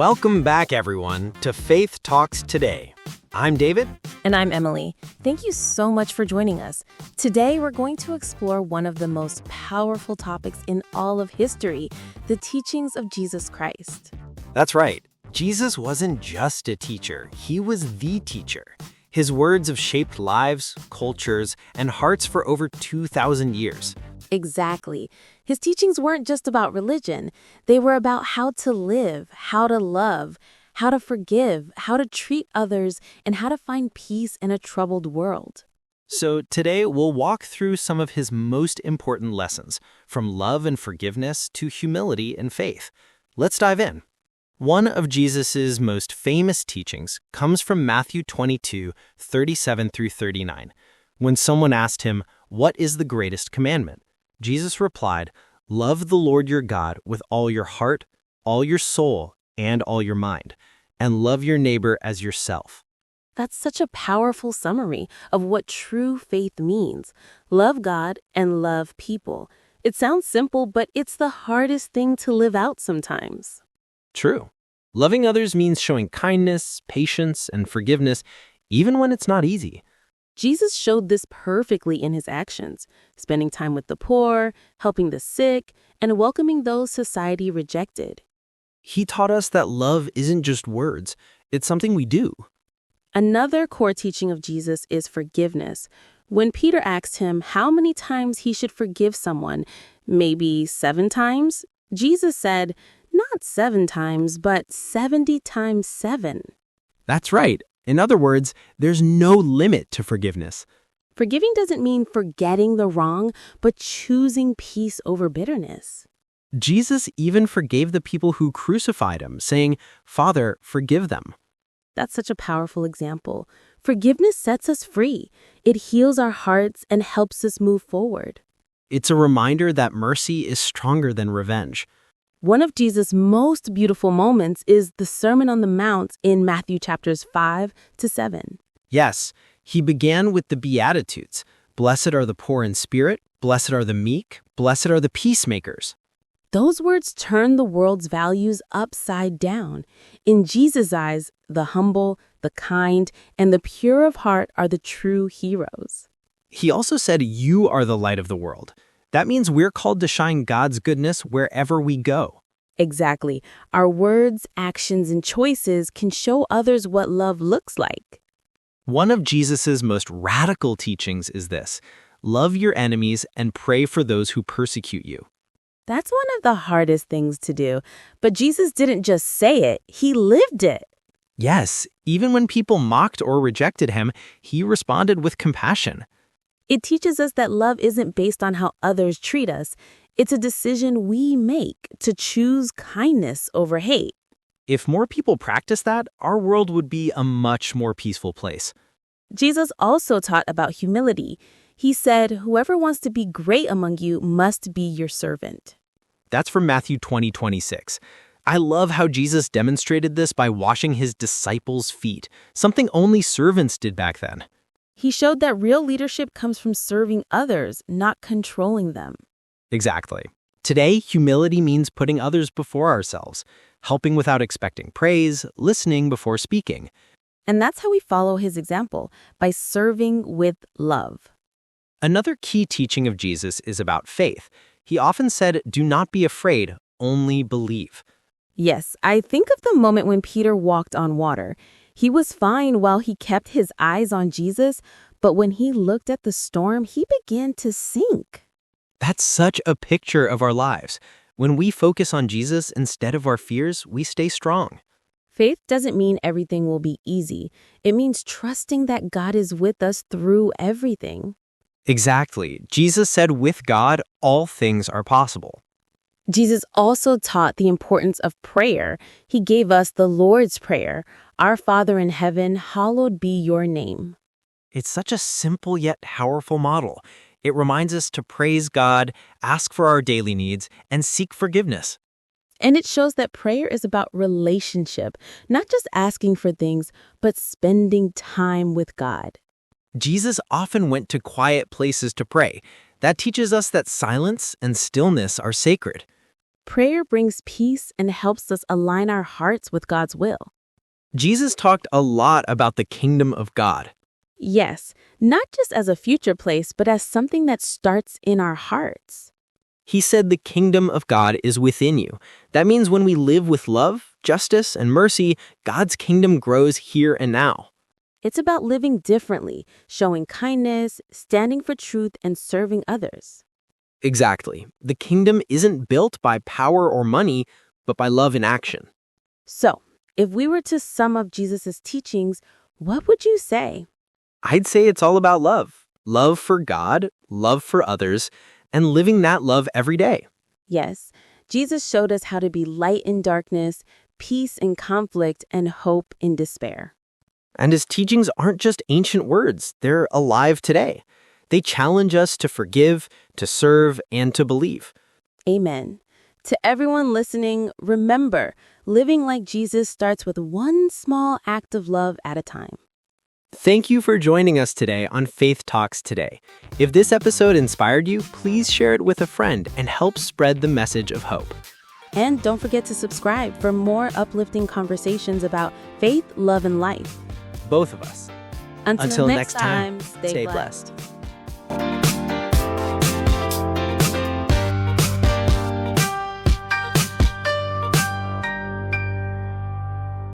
Welcome back, everyone, to Faith Talks Today. I'm David. And I'm Emily. Thank you so much for joining us. Today, we're going to explore one of the most powerful topics in all of history, the teachings of Jesus Christ. That's right. Jesus wasn't just a teacher, he was the teacher. His words have shaped lives, cultures, and hearts for over 2,000 years. Exactly. His teachings weren't just about religion. They were about how to live, how to love, how to forgive, how to treat others, and how to find peace in a troubled world. So today we'll walk through some of his most important lessons, from love and forgiveness to humility and faith. Let's dive in. One of Jesus's most famous teachings comes from Matthew 22:37 through 39. When someone asked him, "What is the greatest commandment?" Jesus replied, "Love the Lord your God with all your heart, all your soul, and all your mind, and love your neighbor as yourself." That's such a powerful summary of what true faith means. Love God and love people. It sounds simple, but it's the hardest thing to live out sometimes. True. Loving others means showing kindness, patience, and forgiveness, even when it's not easy. Jesus showed this perfectly in his actions, spending time with the poor, helping the sick, and welcoming those society rejected. He taught us that love isn't just words, it's something we do. Another core teaching of Jesus is forgiveness. When Peter asked him how many times he should forgive someone, maybe 7 times, Jesus said, not 7 times, but 70 times 7. That's right. In other words, there's no limit to forgiveness. Forgiving doesn't mean forgetting the wrong, but choosing peace over bitterness. Jesus even forgave the people who crucified him, saying, "Father, forgive them." That's such a powerful example. Forgiveness sets us free. It heals our hearts and helps us move forward. It's a reminder that mercy is stronger than revenge. One of Jesus' most beautiful moments is the Sermon on the Mount in Matthew chapters 5 to 7. Yes, he began with the Beatitudes. Blessed are the poor in spirit, blessed are the meek, blessed are the peacemakers. Those words turn the world's values upside down. In Jesus' eyes, the humble, the kind, and the pure of heart are the true heroes. He also said, "You are the light of the world." That means we're called to shine God's goodness wherever we go. Exactly. Our words, actions, and choices can show others what love looks like. One of Jesus's most radical teachings is this: love your enemies and pray for those who persecute you. That's one of the hardest things to do. But Jesus didn't just say it, he lived it. Yes, even when people mocked or rejected him, he responded with compassion. It teaches us that love isn't based on how others treat us. It's a decision we make to choose kindness over hate. If more people practice that, our world would be a much more peaceful place. Jesus also taught about humility. He said, "Whoever wants to be great among you must be your servant." That's from Matthew 20:26. I love how Jesus demonstrated this by washing his disciples' feet, something only servants did back then. He showed that real leadership comes from serving others, not controlling them. Exactly. Today, humility means putting others before ourselves, helping without expecting praise, listening before speaking. And that's how we follow his example, by serving with love. Another key teaching of Jesus is about faith. He often said, "Do not be afraid, only believe." Yes, I think of the moment when Peter walked on water. He was fine while he kept his eyes on Jesus, but when he looked at the storm, he began to sink. That's such a picture of our lives. When we focus on Jesus instead of our fears, we stay strong. Faith doesn't mean everything will be easy. It means trusting that God is with us through everything. Exactly. Jesus said, with God, all things are possible. Jesus also taught the importance of prayer. He gave us the Lord's Prayer. Our Father in heaven, hallowed be your name. It's such a simple yet powerful model. It reminds us to praise God, ask for our daily needs, and seek forgiveness. And it shows that prayer is about relationship, not just asking for things, but spending time with God. Jesus often went to quiet places to pray. That teaches us that silence and stillness are sacred. Prayer brings peace and helps us align our hearts with God's will. Jesus talked a lot about the kingdom of God. Yes, not just as a future place, but as something that starts in our hearts. He said the kingdom of God is within you. That means when we live with love, justice, and mercy, God's kingdom grows here and now. It's about living differently, showing kindness, standing for truth, and serving others. Exactly. The kingdom isn't built by power or money, but by love in action. So, if we were to sum up Jesus' teachings, what would you say? I'd say it's all about love. Love for God, love for others, and living that love every day. Yes, Jesus showed us how to be light in darkness, peace in conflict, and hope in despair. And his teachings aren't just ancient words, they're alive today. They challenge us to forgive, to serve, and to believe. Amen. To everyone listening, remember, living like Jesus starts with one small act of love at a time. Thank you for joining us today on Faith Talks Today. If this episode inspired you, please share it with a friend and help spread the message of hope. And don't forget to subscribe for more uplifting conversations about faith, love, and life. Both of us. Until next time, stay blessed.